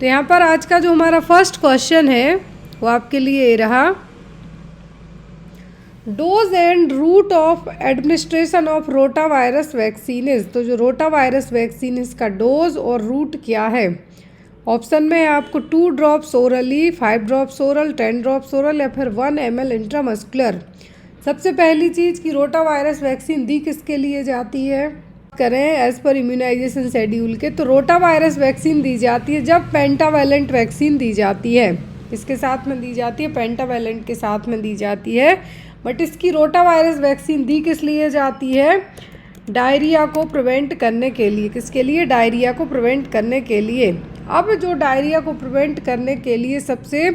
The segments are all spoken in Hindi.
तो यहाँ पर आज का जो हमारा फर्स्ट क्वेश्चन है वो आपके लिए ये रहा, dose and route of administration of rotavirus vaccine is. तो जो रोटा वायरस वैक्सीन इसका डोज और रूट क्या है? ऑप्शन में आपको 2 drops orally, 5 drops oral, 10 drops oral या फिर 1 ml इंट्रामस्कुलर। सबसे पहली चीज़ कि रोटा वायरस वैक्सीन दी किसके लिए जाती है? करें एज पर इम्यूनाइजेशन शेड्यूल के, तो रोटा वायरस वैक्सीन दी जाती है जब पेंटावैलेंट वैक्सीन दी जाती है। इसके साथ में दी जाती है, पेंटावैलेंट के साथ में दी जाती है। बट इसकी रोटा वायरस वैक्सीन दी किस लिए जाती है? डायरिया को प्रिवेंट करने के लिए। किसके लिए? डायरिया को प्रिवेंट करने के लिए। अब जो डायरिया को प्रिवेंट करने के लिए सबसे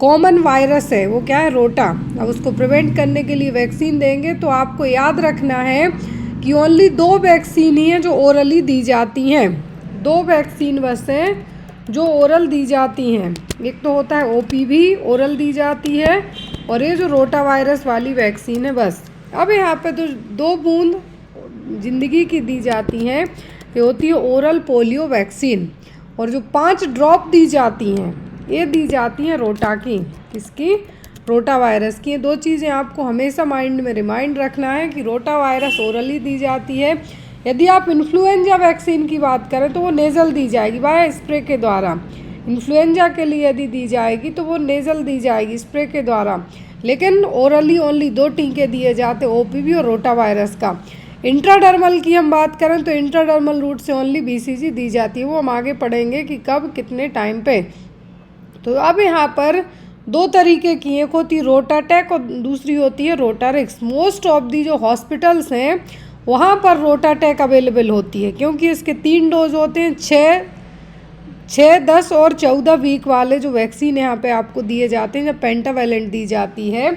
कॉमन वायरस है वो क्या है? रोटा। अब उसको प्रिवेंट करने के लिए वैक्सीन देंगे तो आपको याद रखना है कि ओनली 2 वैक्सीन ही हैं जो ओरली दी जाती हैं। 2 वैक्सीन बस हैं जो ओरल दी जाती हैं। एक तो होता है OPV, ओरल दी जाती है, और ये जो रोटा वायरस वाली वैक्सीन है बस। अब यहाँ पे तो 2 बूंद ज़िंदगी की दी जाती हैं, ये होती है ओरल पोलियो वैक्सीन। और जो 5 ड्रॉप दी जाती हैं ये दी जाती हैं रोटा की। किसकी? रोटा वायरस की। ये 2 चीज़ें आपको हमेशा माइंड में रिमाइंड रखना है कि रोटा वायरस ओरली दी जाती है। यदि आप इन्फ्लुएंजा वैक्सीन की बात करें तो वो नेज़ल दी जाएगी बाय स्प्रे के द्वारा। इन्फ्लुएंजा के लिए यदि दी जाएगी तो वो नेज़ल दी जाएगी स्प्रे के द्वारा, लेकिन ओरली ओनली 2 टीके दिए जाते हैं, OPV और रोटा वायरस का। इंट्राडर्मल की हम बात करें तो इंट्राडर्मल रूट से ओनली BCG दी जाती है, वो हम आगे पढ़ेंगे कि कब कितने टाइम पे। तो अब यहाँ पर 2 तरीके की, एक होती है रोटाटेक और दूसरी होती है रोटारिक्स। मोस्ट ऑफ दी जो हॉस्पिटल्स हैं वहाँ पर रोटाटेक अवेलेबल होती है, क्योंकि इसके 3 डोज होते हैं, 6, 10 और 14 वीक वाले जो वैक्सीन यहाँ पे आपको दिए जाते हैं। जब पेंटावैलेंट दी जाती है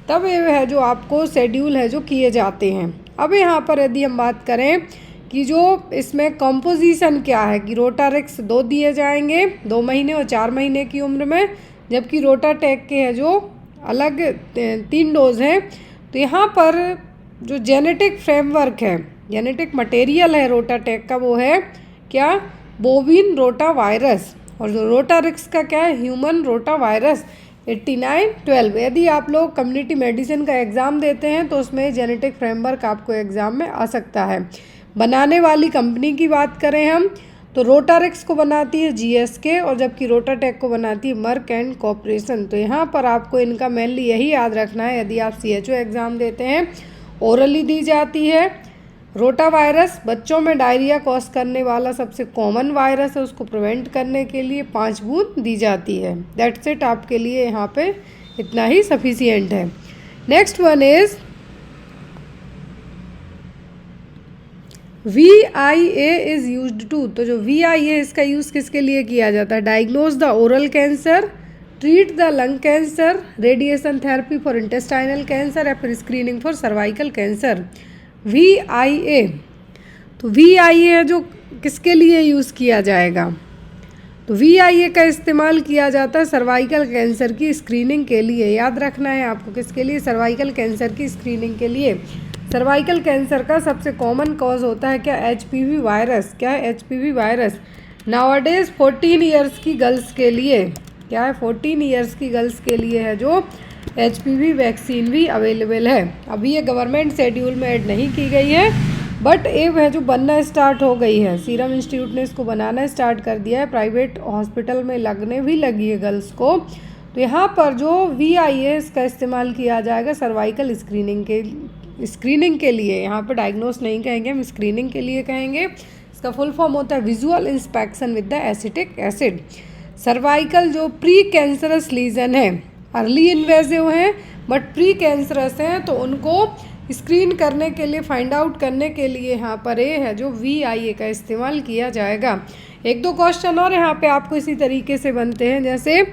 तब ये है जो आपको शेड्यूल है जो किए जाते हैं। अब यहाँ पर यदि हम बात करें कि जो इसमें कंपोजिशन क्या है कि रोटारिक्स 2 दिए जाएंगे 2 महीने और 4 महीने की उम्र में, जबकि रोटाटेक के है जो अलग 3 डोज हैं। तो यहाँ पर जो जेनेटिक फ्रेमवर्क है, जेनेटिक मटेरियल है रोटाटेक का, वो है क्या? बोविन रोटा वायरस। और जो रोटारिक्स का क्या है? Human rota virus 8912। यदि आप लोग कम्युनिटी मेडिसिन का एग्ज़ाम देते हैं तो उसमें जेनेटिक फ्रेमवर्क आपको एग्ज़ाम में आ सकता है। बनाने वाली कंपनी की बात करें हम तो रोटारिक्स को बनाती है GSK, और जबकि रोटाटेक को बनाती है मर्क एंड कॉर्पोरेशन। तो यहाँ पर आपको इनका मेनली यही याद रखना है, यदि आप CHO एग्ज़ाम देते हैं ओरली दी जाती है। रोटा वायरस बच्चों में डायरिया कॉज करने वाला सबसे कॉमन वायरस है, उसको प्रिवेंट करने के लिए 5 बूंद दी जाती है। दैट्स इट, आपके लिए यहाँ पे इतना ही सफिशिएंट है। Next one is VIA is used to. तो जो VIA इसका यूज़ किसके लिए किया जाता है? Diagnose the oral cancer, treat the lung cancer, radiation therapy for intestinal cancer या फिर screening for cervical cancer. VIA, तो VIA है जो किसके लिए यूज़ किया जाएगा? तो VIA का इस्तेमाल किया जाता है सर्वाइकल कैंसर की स्क्रीनिंग के लिए। याद रखना है आपको, किसके लिए? सर्वाइकल कैंसर की स्क्रीनिंग के लिए। सर्वाइकल कैंसर का सबसे कॉमन कॉज होता है क्या? HPV virus. क्या है? HPV virus. नाउअडेज 14 ईयर्स की गर्ल्स के लिए क्या है? 14 ईयर्स की गर्ल्स के लिए है जो HPV वैक्सीन भी अवेलेबल है। अभी ये गवर्नमेंट शेड्यूल में ऐड नहीं की गई है, बट ये है जो बनना स्टार्ट हो गई है। सीरम इंस्टीट्यूट ने इसको बनाना स्टार्ट कर दिया है, प्राइवेट हॉस्पिटल में लगने भी लगी है गर्ल्स को। तो यहाँ पर जो VIA इसका इस्तेमाल किया जाएगा सर्वाइकल स्क्रीनिंग के लिए। यहाँ पर डायग्नोस नहीं कहेंगे हम, स्क्रीनिंग के लिए कहेंगे। इसका फुल फॉर्म होता है visual inspection with the acetic acid. Cervical जो प्री कैंसरस लीजन है, अर्ली इन्वेजिव हैं बट प्री कैंसरस हैं, तो उनको स्क्रीन करने के लिए, फाइंड आउट करने के लिए यहाँ पर ये है जो VIA का इस्तेमाल किया जाएगा। 1-2 क्वेश्चन और यहाँ पे आपको इसी तरीके से बनते हैं। जैसे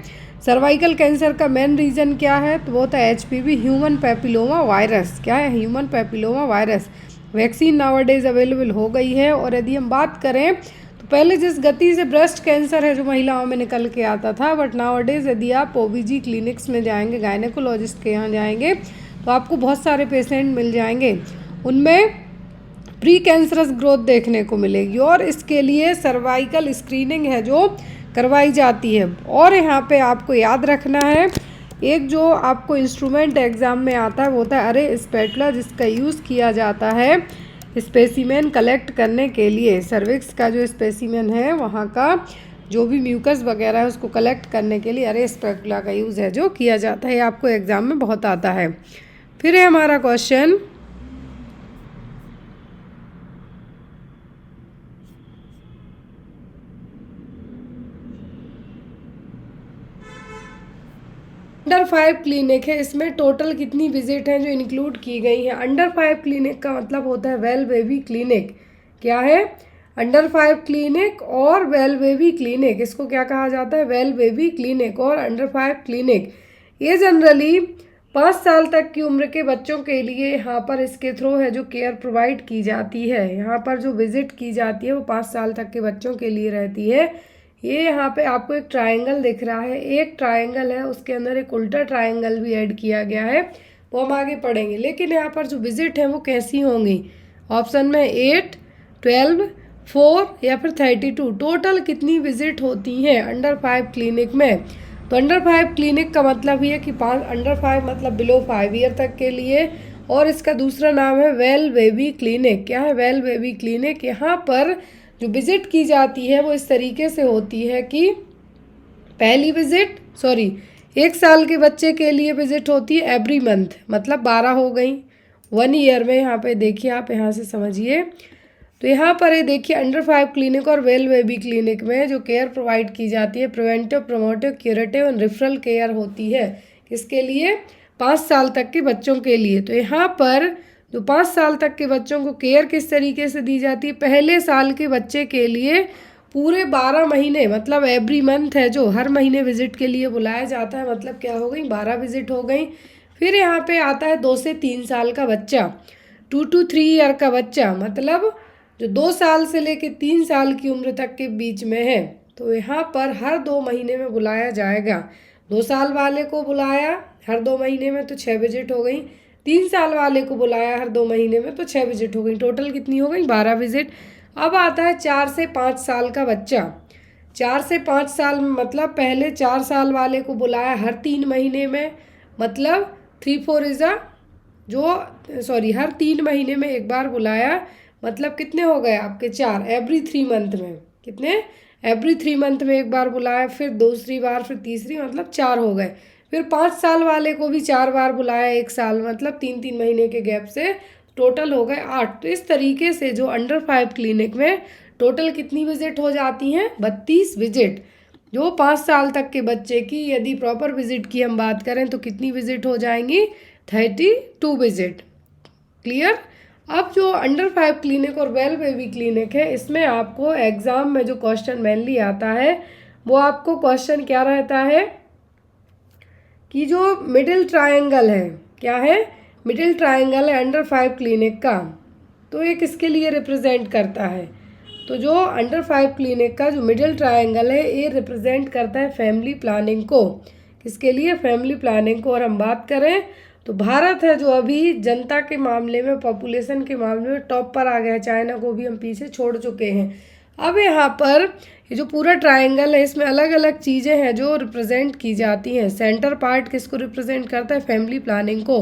सर्वाइकल कैंसर का मेन रीज़न क्या है? तो वो होता है HPV, ह्यूमन पैपिलोमा वायरस। क्या है? Human papilloma virus. Vaccine nowadays available हो गई है। और यदि हम बात करें तो पहले जिस गति से ब्रेस्ट कैंसर है जो महिलाओं में निकल के आता था, बट नाउअडेज यदि आप OBG क्लिनिक्स में जाएंगे, गायनेकोलॉजिस्ट के यहाँ जाएंगे, तो आपको बहुत सारे पेशेंट मिल जाएंगे, उनमें प्री कैंसरस ग्रोथ देखने को मिलेगी। और इसके लिए सर्वाइकल स्क्रीनिंग है जो करवाई जाती है। और यहाँ पे आपको याद रखना है, एक जो आपको इंस्ट्रूमेंट एग्ज़ाम में आता है वो होता है अरे स्पैटुला, जिसका यूज़ किया जाता है स्पेसिमेन कलेक्ट करने के लिए। सर्विक्स का जो स्पेसिमेन है वहाँ का जो भी म्यूकस वगैरह है उसको कलेक्ट करने के लिए अरे स्पैटुला का यूज़ है जो किया जाता है। आपको एग्ज़ाम में बहुत आता है। फिर है हमारा क्वेश्चन, अंडर 5 क्लिनिक है, इसमें टोटल कितनी विजिट हैं जो इंक्लूड की गई हैं। अंडर 5 क्लिनिक का मतलब होता है वेल बेबी क्लिनिक। क्या है? अंडर 5 क्लिनिक और वेल बेबी क्लिनिक, इसको क्या कहा जाता है? वेल बेबी क्लिनिक और अंडर 5 क्लिनिक। ये जनरली 5 साल तक की उम्र के बच्चों के लिए यहाँ पर इसके थ्रू है जो केयर प्रोवाइड की जाती है। यहाँ पर जो विजिट की जाती है वो 5 साल तक के बच्चों के लिए रहती है। ये यहाँ पे आपको एक ट्रायंगल दिख रहा है, एक ट्रायंगल है उसके अंदर एक उल्टा ट्रायंगल भी ऐड किया गया है, वो हम आगे पढ़ेंगे। लेकिन यहाँ पर जो विजिट है वो कैसी होंगी? ऑप्शन में 8, 12, 4 या फिर 32। टोटल कितनी विजिट होती हैं अंडर 5 क्लिनिक में? तो अंडर 5 क्लिनिक का मतलब ये है कि अंडर 5 मतलब बिलो 5 ईयर तक के लिए। और इसका दूसरा नाम है वेल बेबी क्लिनिक। क्या है? Well baby clinic. यहाँ पर जो विजिट की जाती है वो इस तरीके से होती है कि पहली विजिट 1 साल के बच्चे के लिए विजिट होती है एवरी मंथ, मतलब 12 हो गई 1 ईयर में। यहाँ पे देखिए, आप यहाँ से समझिए। तो यहाँ पर ये देखिए अंडर 5 क्लिनिक और वेल बेबी क्लिनिक में जो केयर प्रोवाइड की जाती है preventive, promotive, curative and referral care होती है। किसके लिए? 5 साल तक के बच्चों के लिए। तो यहाँ पर जो 5 साल तक के बच्चों को केयर किस तरीके से दी जाती है? पहले साल के बच्चे के लिए पूरे 12 महीने, मतलब एवरी मंथ है जो हर महीने विजिट के लिए बुलाया जाता है, मतलब क्या हो गई? 12 विजिट हो गई। फिर यहाँ पे आता है 2 से 3 साल का बच्चा, 2 to 3 ईयर का बच्चा, मतलब जो 2 साल से लेके 3 साल की उम्र तक के बीच में है। तो यहाँ पर हर 2 महीने में बुलाया जाएगा। 2 साल वाले को बुलाया हर 2 महीने में तो 6 विजिट हो गई। 3 साल वाले को बुलाया हर 2 महीने में तो 6 विजिट हो गई। टोटल कितनी हो गई? 12 विजिट। अब आता है 4 से 5 साल का बच्चा। 4 से 5 साल मतलब पहले 4 साल वाले को बुलाया हर 3 महीने में, मतलब 3 4 इज़ हर 3 महीने में एक बार बुलाया, मतलब कितने हो गए आपके? 4 एवरी 3 मंथ में। कितने? एवरी 3 मंथ में एक बार बुलाया, फिर दूसरी बार, फिर तीसरी, मतलब 4 हो गए। फिर 5 साल वाले को भी 4 बार बुलाया 1 साल, मतलब 3 महीने के गैप से, टोटल हो गए 8। तो इस तरीके से जो अंडर 5 क्लिनिक में टोटल कितनी विजिट हो जाती हैं? 32 विजिट। जो 5 साल तक के बच्चे की यदि प्रॉपर विजिट की हम बात करें तो कितनी विजिट हो जाएंगी? 32 विजिट। क्लियर? अब जो अंडर 5 क्लिनिक और वेल बेबी क्लिनिक है, इसमें आपको एग्ज़ाम में जो क्वेश्चन मेनली आता है वो आपको क्वेश्चन क्या रहता है कि जो मिडिल ट्रायंगल है, क्या है? मिडिल ट्रायंगल है अंडर 5 क्लिनिक का, तो ये किसके लिए रिप्रेजेंट करता है? तो जो अंडर 5 क्लिनिक का जो मिडिल ट्रायंगल है ये रिप्रेजेंट करता है फैमिली प्लानिंग को। किसके लिए? फैमिली प्लानिंग को। और हम बात करें तो भारत है जो अभी जनता के मामले में, पॉपुलेशन के मामले में टॉप पर आ गया है। चाइना को भी हम पीछे छोड़ चुके हैं। अब यहाँ पर ये जो पूरा ट्रायंगल है इसमें अलग अलग चीज़ें हैं जो रिप्रेजेंट की जाती हैं। सेंटर पार्ट किसको रिप्रेजेंट करता है? फैमिली प्लानिंग को।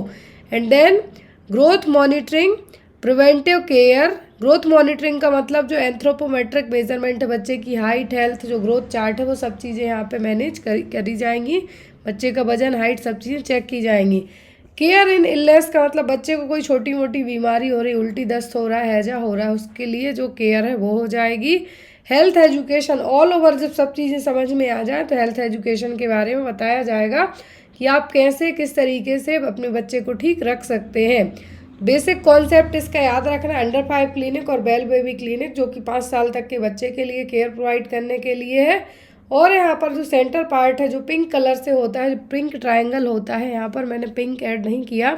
And then growth monitoring, preventive care. Growth monitoring का मतलब जो एंथ्रोपोमेट्रिक मेजरमेंट है, बच्चे की हाइट, हेल्थ, जो ग्रोथ चार्ट है वो सब चीज़ें यहाँ पे मैनेज करी जाएंगी। बच्चे का वजन, हाइट, सब चीज़ें चेक की जाएंगी। केयर इन इलनेस का मतलब बच्चे को कोई छोटी मोटी बीमारी हो रही, उल्टी दस्त हो रहा है, हैजा हो रहा है, उसके लिए जो केयर है वो हो जाएगी। हेल्थ एजुकेशन ऑल ओवर, जब सब चीज़ें समझ में आ जाए तो हेल्थ एजुकेशन के बारे में बताया जाएगा कि आप कैसे किस तरीके से अपने बच्चे को ठीक रख सकते हैं। बेसिक कॉन्सेप्ट इसका याद रखना, अंडर 5 क्लिनिक और वेल बेबी क्लिनिक जो कि 5 साल तक के बच्चे के लिए केयर प्रोवाइड करने के लिए है। और यहाँ पर जो सेंटर पार्ट है जो पिंक कलर से होता है, पिंक ट्रायंगल होता है, यहाँ पर मैंने पिंक ऐड नहीं किया,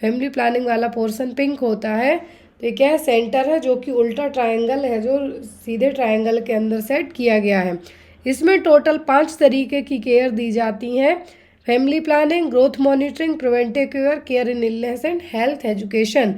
फैमिली प्लानिंग वाला पोर्शन पिंक होता है। तो ये क्या है? सेंटर है जो कि उल्टा ट्रायंगल है जो सीधे ट्रायंगल के अंदर सेट किया गया है। इसमें टोटल 5 तरीके की केयर दी जाती हैं। Family planning, growth monitoring, preventive care, care in illness and health education.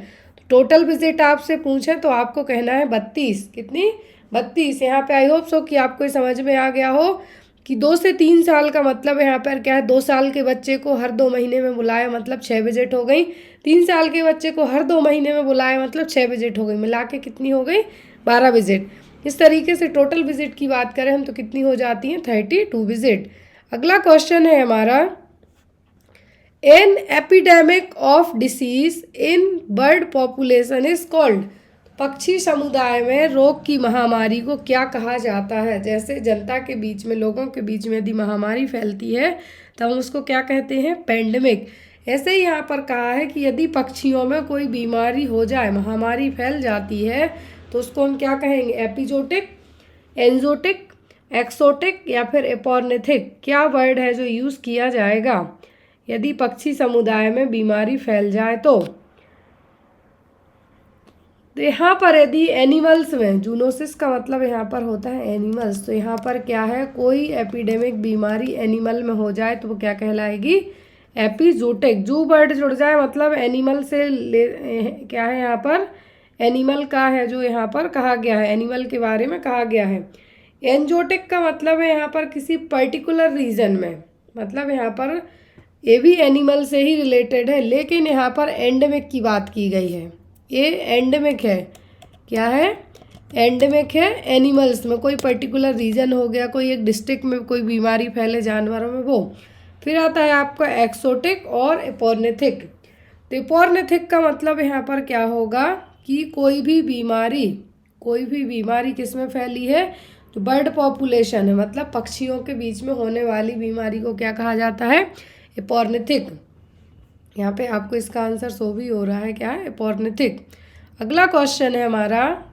Total visit आपसे पूछे तो आपको कहना है 32। कितनी? 32। यहाँ पे आई होप सो कि आपको ये समझ में आ गया हो कि 2 से 3 साल का मतलब यहाँ पर क्या है, 2 साल के बच्चे को हर 2 महीने में बुलाया मतलब 6 विजिट हो गई, 3 साल के बच्चे को हर 2 महीने में बुलाया मतलब 6 विजिट हो गई, मिला के कितनी हो गई 12 विजिट। इस तरीके से टोटल विजिट की बात करें हम तो कितनी हो जाती हैं 32 विजिट। अगला क्वेश्चन है हमारा, an epidemic of disease in bird population is called. पक्षी समुदाय में रोग की महामारी को क्या कहा जाता है। जैसे जनता के बीच में, लोगों के बीच में यदि महामारी फैलती है तब हम उसको क्या कहते हैं, पेंडेमिक। ऐसे ही यहाँ पर कहा है कि यदि पक्षियों में कोई बीमारी हो जाए, महामारी फैल जाती है तो उसको हम क्या कहेंगे, एपिजोटिक, एंजोटिक, एक्सोटिक या फिर एपोर्निथिक। क्या वर्ड है जो यूज़ किया जाएगा यदि पक्षी समुदाय में बीमारी फैल जाए तो यहाँ पर यदि एनिमल्स में, जूनोसिस का मतलब यहाँ पर होता है एनिमल्स, तो यहाँ पर क्या है, कोई एपिडेमिक बीमारी एनिमल में हो जाए तो वो क्या कहलाएगी, एपिजोटिक। जू वर्ड जुड़ जाए मतलब एनिमल से क्या है यहाँ पर, एनिमल का है जो यहाँ पर कहा गया है, एनिमल के बारे में कहा गया है। एंजोटिक का मतलब है यहाँ पर किसी पर्टिकुलर रीजन में, मतलब यहाँ पर ये भी एनिमल से ही रिलेटेड है, लेकिन यहाँ पर एंडेमिक की बात की गई है। ये एंडेमिक है, क्या है, एंडेमिक है एनिमल्स में, कोई पर्टिकुलर रीजन हो गया, कोई एक डिस्ट्रिक्ट में कोई बीमारी फैले जानवरों में वो। फिर आता है आपका एक्सोटिक और एपोर्निथिक। तो एपोर्निथिक का मतलब यहाँ पर क्या होगा कि कोई भी बीमारी किस में फैली है, जो बर्ड पॉपुलेशन है, मतलब पक्षियों के बीच में होने वाली बीमारी को क्या कहा जाता है, एपोर्निथिक। यहाँ पे आपको इसका आंसर शो भी हो रहा है, क्या है, एपोर्निथिक। अगला क्वेश्चन है हमारा,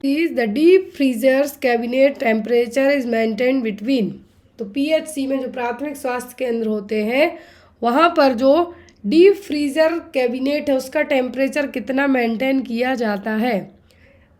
is the deep freezers cabinet temperature is maintain between. तो पीएचसी में जो प्राथमिक स्वास्थ्य केंद्र होते हैं वहाँ पर जो डीप फ्रीजर कैबिनेट है उसका टेम्परेचर कितना मेंटेन किया जाता है,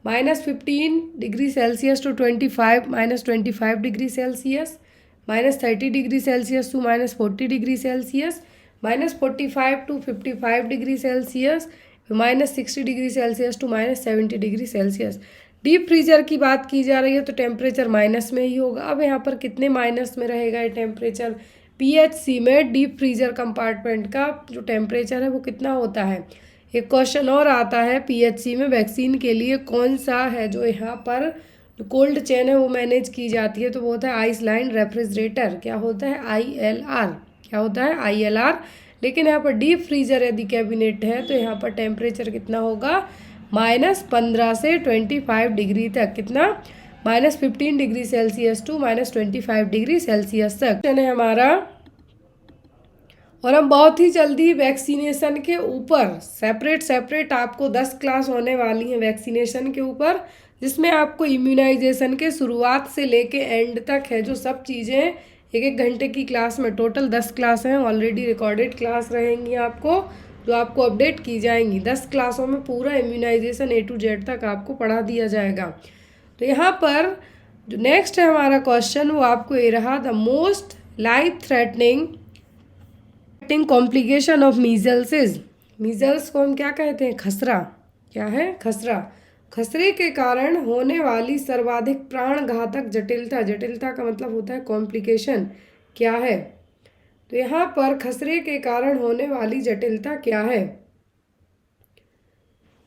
-15 degree Celsius to 25 degree Celsius, -30 degree Celsius to -40 degree Celsius, -45 to 55 degree Celsius, -60 degree Celsius to -70 degree Celsius. Deep freezer की बात की जा रही है तो टेम्परेचर माइनस में ही होगा। अब यहाँ पर कितने माइनस में रहेगा ये टेम्परेचर, पीएचसी में डीप फ्रीजर कंपार्टमेंट का जो टेम्परेचर है वो कितना होता है। एक क्वेश्चन और आता है, पीएचसी में वैक्सीन के लिए कौन सा है जो यहाँ पर जो कोल्ड चेन है वो मैनेज की जाती है, तो वो होता है आइस लाइन रेफ्रिजरेटर। क्या होता है, ILR। क्या होता है, ILR। लेकिन यहाँ पर डीप फ्रीजर यदि कैबिनेट है तो यहाँ पर टेम्परेचर कितना होगा, -15 से 25 डिग्री तक। कितना, -15 degree Celsius to -25 degree Celsius तक है हमारा। और हम बहुत ही जल्दी वैक्सीनेशन के ऊपर सेपरेट आपको 10 क्लास होने वाली हैं वैक्सीनेशन के ऊपर, जिसमें आपको इम्यूनाइजेशन के शुरुआत से लेके एंड तक है जो सब चीज़ें 1-1 घंटे की क्लास में, टोटल 10 क्लास हैं, ऑलरेडी रिकॉर्डेड क्लास रहेंगी आपको, जो आपको अपडेट की जाएंगी। 10 क्लासों में पूरा इम्यूनाइजेशन A to Z तक आपको पढ़ा दिया जाएगा। तो यहाँ पर जो नेक्स्ट है हमारा क्वेश्चन वो आपको ये रहा, the most life threatening complication of measles is. Measles को हम क्या कहते हैं, खसरा। क्या है, खसरा। खसरे के कारण होने वाली सर्वाधिक प्राण घातक जटिलता, जटिलता का मतलब होता है कॉम्प्लिकेशन, क्या है। तो यहाँ पर खसरे के कारण होने वाली जटिलता क्या है,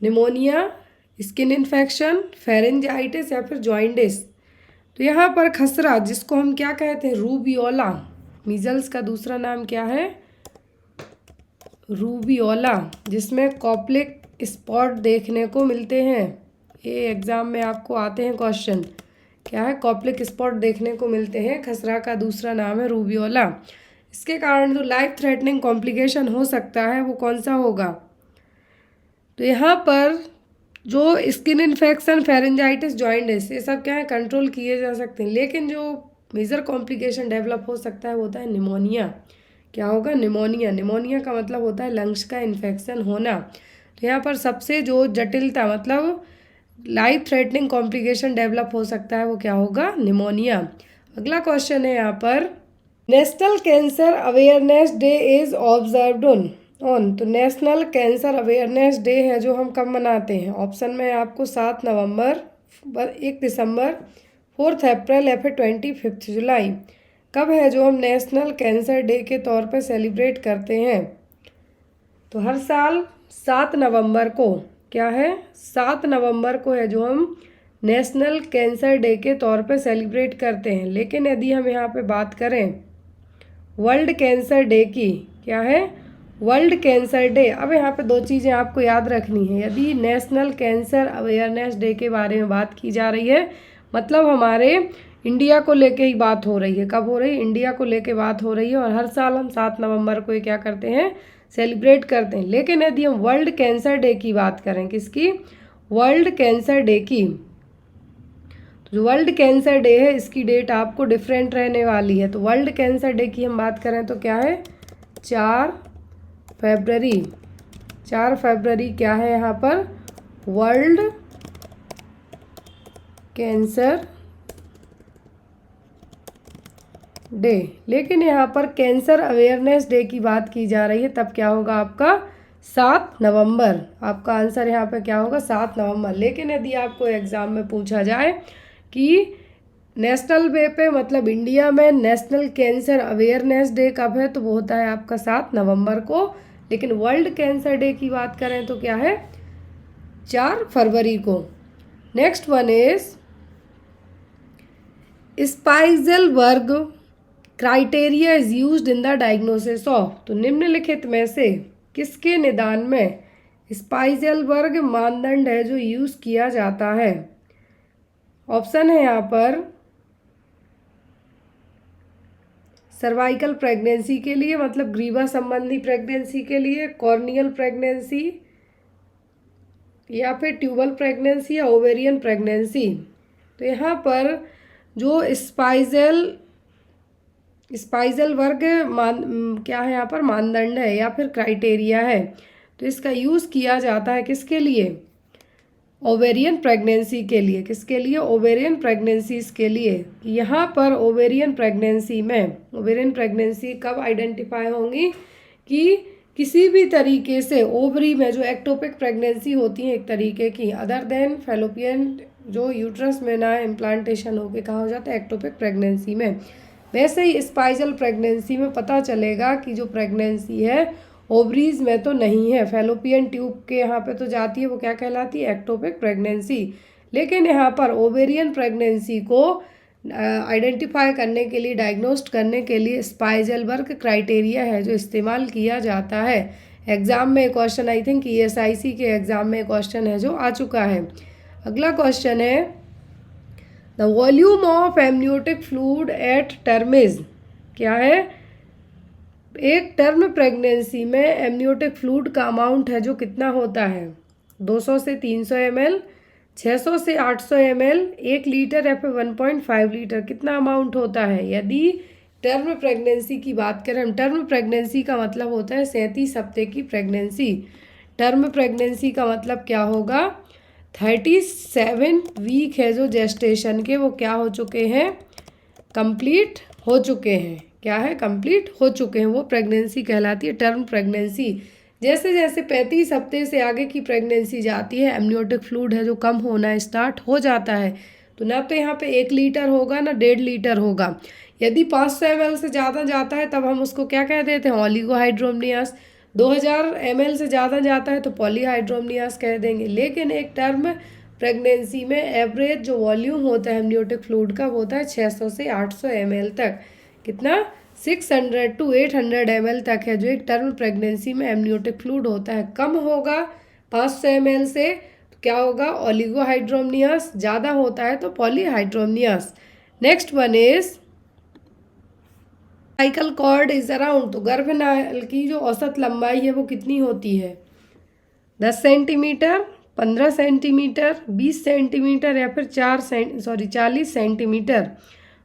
निमोनिया, स्किन इन्फेक्शन, फेरेंजाइटिस या फिर जॉइंटिस। तो यहाँ पर खसरा जिसको हम क्या कहते हैं, रूबियोला। मीजल्स का दूसरा नाम क्या है, रूबियोला, जिसमें कॉप्लिक स्पॉट देखने को मिलते हैं। ये एग्ज़ाम में आपको आते हैं क्वेश्चन, क्या है, कॉप्लिक स्पॉट देखने को मिलते हैं। खसरा का दूसरा नाम है रूबियोला। इसके कारण जो लाइफ थ्रेटनिंग कॉम्प्लिकेशन हो सकता है वो कौन सा होगा, तो यहाँ पर जो स्किन इन्फेक्शन, फेरेंजाइटिस, जॉइंटिस, ये सब क्या है, कंट्रोल किए जा सकते हैं। लेकिन जो मेजर कॉम्प्लिकेशन डेवलप हो सकता है वो होता है निमोनिया। क्या होगा, निमोनिया। निमोनिया का मतलब होता है लंग्स का इन्फेक्शन होना। तो यहाँ पर सबसे जो जटिलता मतलब लाइफ थ्रेटनिंग कॉम्प्लिकेशन डेवलप हो सकता है वो क्या होगा, निमोनिया। अगला क्वेश्चन है यहाँ पर, national cancer awareness day is observed on. तो नेशनल कैंसर अवेयरनेस डे है जो हम कब मनाते हैं, ऑप्शन में है आपको 7 नवंबर, 1 दिसंबर, 4 अप्रैल या फिर 25 जुलाई, कब है जो हम नेशनल कैंसर डे के तौर पे सेलिब्रेट करते हैं? तो हर साल 7 नवंबर को, क्या है, 7 नवंबर को है जो हम नेशनल कैंसर डे के तौर पे सेलिब्रेट करते हैं। लेकिन यदि हम यहाँ पे बात करें वर्ल्ड कैंसर डे की, क्या है, वर्ल्ड कैंसर डे। अब यहाँ पे 2 चीज़ें आपको याद रखनी है। यदि नेशनल कैंसर अवेयरनेस डे के बारे में बात की जा रही है, मतलब हमारे इंडिया को लेके ही बात हो रही है। कब हो रही है? इंडिया को लेके बात हो रही है। और हर साल हम 7 नवंबर को ये क्या करते हैं, सेलिब्रेट करते हैं। लेकिन यदि हम वर्ल्ड कैंसर डे की बात करें, किसकी, वर्ल्ड कैंसर डे की, तो जो वर्ल्ड कैंसर डे है इसकी डेट आपको डिफरेंट रहने वाली है। तो वर्ल्ड कैंसर डे की हम बात करें तो क्या है, 4 फरवरी। 4 फरवरी क्या है यहाँ पर, वर्ल्ड कैंसर डे। लेकिन यहाँ पर कैंसर अवेयरनेस डे की बात की जा रही है, तब क्या होगा आपका 7 नवंबर। आपका आंसर यहाँ पे क्या होगा, 7 नवंबर। लेकिन यदि आपको एग्ज़ाम में पूछा जाए कि नेशनल डे पे, मतलब इंडिया में नेशनल कैंसर अवेयरनेस डे कब है, तो वो होता है आपका 7 नवंबर को। लेकिन वर्ल्ड कैंसर डे की बात करें तो क्या है, 4 फरवरी को। Next one is Spiegelberg criteria is used in the diagnosis of. तो निम्नलिखित में से किसके निदान में स्पाइजेलबर्ग मानदंड है जो यूज़ किया जाता है? ऑप्शन है यहाँ पर सर्वाइकल प्रेगनेंसी के लिए, मतलब ग्रीवा संबंधी प्रेगनेंसी के लिए, कॉर्नियल प्रेगनेंसी, या फिर ट्यूबल प्रेगनेंसी, या ओवेरियन प्रेगनेंसी। तो यहाँ पर जो स्पाइजेलबर्ग क्या है यहाँ पर मानदंड है या फिर क्राइटेरिया है, तो इसका यूज़ किया जाता है किसके लिए, ओवेरियन प्रेगनेंसी के लिए। किसके लिए, ओवेरियन प्रेगनेंसीज के लिए। यहाँ पर ओवेरियन प्रेगनेंसी कब आइडेंटिफाई होंगी कि किसी भी तरीके से ओवरी में जो एक्टोपिक प्रेगनेंसी होती है एक तरीके की, अदर देन फेलोपियन, जो यूट्रस में ना इम्प्लांटेशन होके कहाँ हो जाता है, एक्टोपिक प्रेगनेंसी में। वैसे ही स्पाइजल प्रेगनेंसी में पता चलेगा कि जो प्रेगनेंसी है ओवरीज में तो नहीं है, फेलोपियन ट्यूब के यहाँ पे तो जाती है, वो क्या कहलाती है, एक्टोपिक प्रेगनेंसी। लेकिन यहाँ पर ओवेरियन प्रेगनेंसी को आइडेंटिफाई करने के लिए, डायग्नोस्ट करने के लिए स्पाइजेलबर्ग क्राइटेरिया है जो इस्तेमाल किया जाता है। एग्ज़ाम में क्वेश्चन, आई थिंक ESIC के एग्ज़ाम में क्वेश्चन है जो आ चुका है। अगला क्वेश्चन है the volume of amniotic fluid at term is. क्या है, एक टर्म प्रेगनेंसी में एमनियोटिक फ्लूइड का अमाउंट है जो कितना होता है, 200 से 300 ml, 600 से 800 ml, 1 लीटर या फिर 1.5 लीटर, कितना अमाउंट होता है? यदि टर्म प्रेगनेंसी की बात करें हम, टर्म प्रेगनेंसी का मतलब होता है 37 हफ्ते की प्रेगनेंसी। टर्म प्रेगनेंसी का मतलब क्या होगा, 37 वीक है जो जेस्टेशन के, वो क्या हो चुके हैं, कंप्लीट हो चुके हैं। क्या है, कंप्लीट हो चुके हैं, वो प्रेगनेंसी कहलाती है टर्म प्रेगनेंसी। जैसे जैसे 35 हफ्ते से आगे की प्रेगनेंसी जाती है, एमनियोटिक फ्लूइड है जो कम होना स्टार्ट हो जाता है। तो ना तो यहाँ पे 1 लीटर होगा ना 1.5 लीटर होगा। यदि 500 ml से ज़्यादा जाता है तब हम उसको क्या कह देते हैं, ओलिगोहाइड्रोमनियास। 2000 ml से ज़्यादा जाता है तो पॉलीहाइड्रोमनियास कह देंगे। लेकिन एक टर्म प्रेगनेंसी में एवरेज जो वॉल्यूम होता है एमनियोटिक फ्लूइड का, वो होता है 600 से 800 ml तक। कितना, 600 to 800 ml तक है जो एक टर्म प्रेगनेंसी में एमनियोटिक फ्लूइड होता है। कम होगा 500 ml से तो क्या होगा, ओलिगोहाइड्रोमनियास। ज़्यादा होता है तो polyhydramnios. Next one is cycle cord is around. तो गर्भनाल की जो औसत लंबाई है वो कितनी होती है, 10 सेंटीमीटर, 15 सेंटीमीटर, 20 सेंटीमीटर या फिर 40 सेंटीमीटर।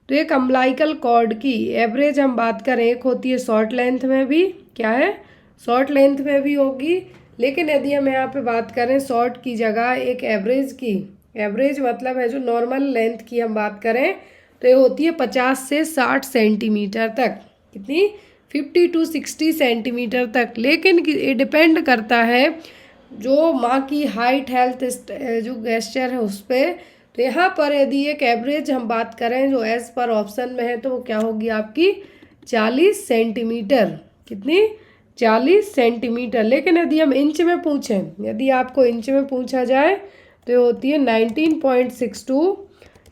तो एक अम्बिलाइकल कॉर्ड की एवरेज हम बात करें, एक होती है शॉर्ट लेंथ में भी, क्या है, शॉर्ट लेंथ में भी होगी। लेकिन यदि हम यहाँ पे बात करें शॉर्ट की जगह एक एवरेज की, एवरेज मतलब है जो नॉर्मल लेंथ की हम बात करें, तो ये होती है 50 से 60 सेंटीमीटर तक। कितनी, 50 to 60 सेंटीमीटर तक। लेकिन ये डिपेंड करता है जो माँ की हाइट, हेल्थ, जो गेस्चर है उस पर। तो तो यहाँ पर यदि एक एवरेज हम बात करें जो एज पर ऑप्शन में है तो वो क्या होगी आपकी 40 सेंटीमीटर। कितनी? 40 सेंटीमीटर। लेकिन यदि हम इंच में पूछें, यदि आपको इंच में पूछा जाए तो ये होती है 19.6 to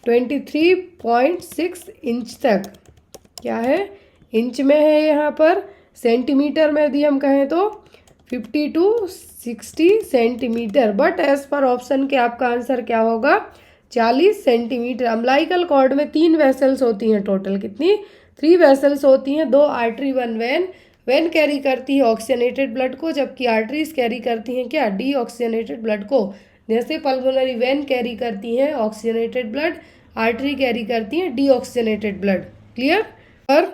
23.6 इंच तक। क्या है? इंच में है यहाँ पर। सेंटीमीटर में यदि हम कहें तो 50 to 60 centimetre. But as per option के आपका आंसर क्या होगा? 40 सेंटीमीटर। अम्बिलिकल कॉर्ड में 3 वेसल्स होती हैं टोटल। कितनी? 3 वेसल्स होती हैं, 2 आर्टरी 1 वेन। वेन कैरी करती है ऑक्सीजनेटेड ब्लड को, जबकि आर्टरीज कैरी करती हैं क्या? डी ऑक्सीजनेटेड ब्लड को। जैसे पल्मोनरी वेन कैरी करती हैं ऑक्सीजनेटेड ब्लड, आर्टरी कैरी करती हैं डी ऑक्सीजनेटेड ब्लड। क्लियर? पर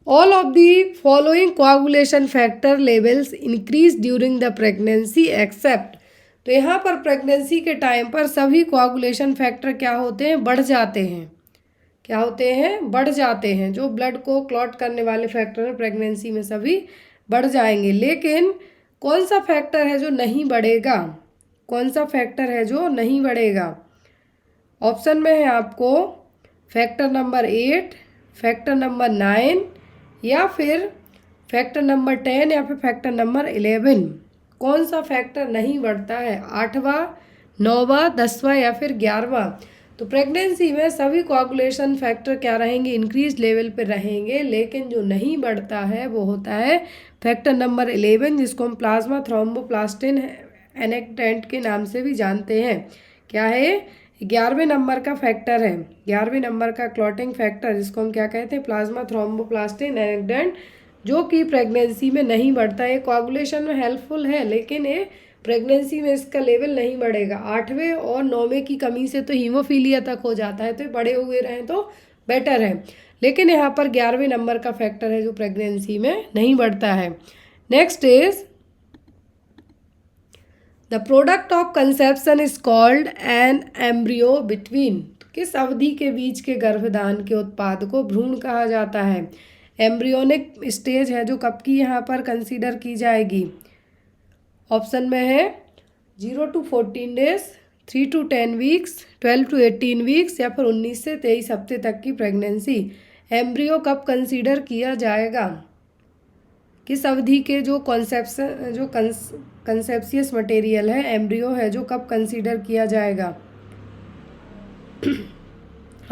all of the following coagulation factor levels increase during the pregnancy except. तो यहाँ पर प्रेगनेंसी के टाइम पर सभी कोआगुलेशन फैक्टर क्या होते हैं? बढ़ जाते हैं। क्या होते हैं? बढ़ जाते हैं। जो ब्लड को क्लॉट करने वाले फैक्टर हैं प्रेगनेंसी में सभी बढ़ जाएंगे। लेकिन कौन सा फैक्टर है जो नहीं बढ़ेगा? कौन सा फैक्टर है जो नहीं बढ़ेगा? ऑप्शन में है आपको फैक्टर नंबर 8, फैक्टर नंबर 9 या फिर फैक्टर नंबर 10 या फिर फैक्टर नंबर 11। कौन सा फैक्टर नहीं बढ़ता है? 8वां, 9वां, 10वां या फिर 11वां? तो प्रेगनेंसी में सभी कोआगुलेशन फैक्टर क्या रहेंगे? इंक्रीज लेवल पे रहेंगे। लेकिन जो नहीं बढ़ता है वो होता है फैक्टर नंबर 11, जिसको हम प्लाज्मा थ्रोम्बोप्लास्टिन एनेक्टेंट के नाम से भी जानते हैं। क्या है? 11वें नंबर का फैक्टर है, 11वें नंबर का क्लॉटिंग फैक्टर, जिसको हम क्या कहते हैं? प्लाज्मा थ्रोम्बोप्लास्टिन एनेक्टेंट, जो कि प्रेगनेंसी में नहीं बढ़ता है। कोआगुलेशन में हेल्पफुल है लेकिन ये प्रेगनेंसी में इसका लेवल नहीं बढ़ेगा। 8वें और 9वें की कमी से तो हीमोफीलिया तक हो जाता है, तो बड़े हुए रहें तो बेटर है। लेकिन यहाँ पर 11वें नंबर का फैक्टर है जो प्रेगनेंसी में नहीं बढ़ता है। Next is the product of conception is called an embryo between. किस अवधि के बीच के गर्भधान के उत्पाद को भ्रूण कहा जाता है? एम्ब्रियोनिक स्टेज है जो कब की यहाँ पर कंसीडर की जाएगी? ऑप्शन में है 0 to 14 days, 3 to 10 weeks, 12 to 18 weeks या फिर 19 से 23 हफ्ते तक की प्रेगनेंसी। एम्ब्रियो कब कंसीडर किया जाएगा? किस अवधि के जो कंसेप्शियस मटेरियल है, एम्ब्रियो है, जो कब कंसीडर किया जाएगा?